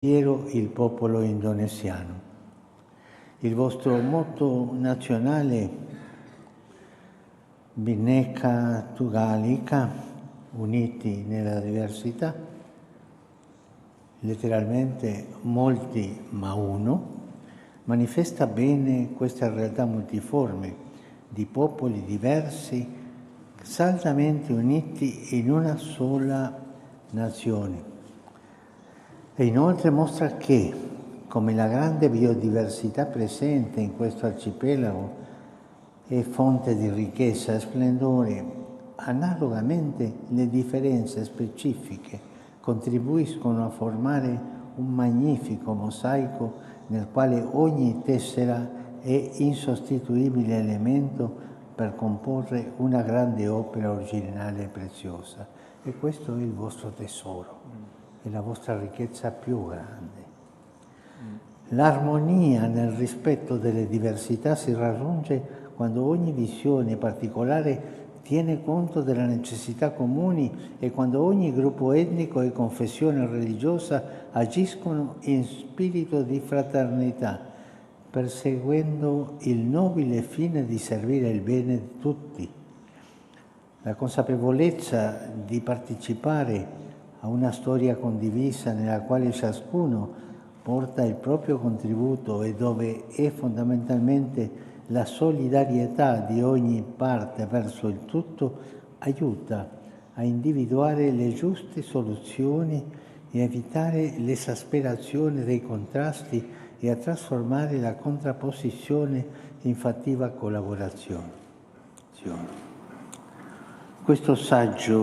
il popolo indonesiano. Il vostro motto nazionale, Bhinneka Tunggal Ika, uniti nella diversità, letteralmente molti ma uno, manifesta bene questa realtà multiforme di popoli diversi, saldamente uniti in una sola nazione. E inoltre mostra che, come la grande biodiversità presente in questo arcipelago è fonte di ricchezza e splendore, analogamente le differenze specifiche contribuiscono a formare un magnifico mosaico nel quale ogni tessera è insostituibile elemento per comporre una grande opera originale e preziosa. E questo è il vostro tesoro. È la vostra ricchezza più grande. L'armonia nel rispetto delle diversità si raggiunge quando ogni visione particolare tiene conto delle necessità comuni e quando ogni gruppo etnico e confessione religiosa agiscono in spirito di fraternità, perseguendo il nobile fine di servire il bene di tutti. La consapevolezza di partecipare a una storia condivisa nella quale ciascuno porta il proprio contributo e dove è fondamentalmente la solidarietà di ogni parte verso il tutto, aiuta a individuare le giuste soluzioni e a evitare l'esasperazione dei contrasti e a trasformare la contrapposizione in fattiva collaborazione. Questo saggio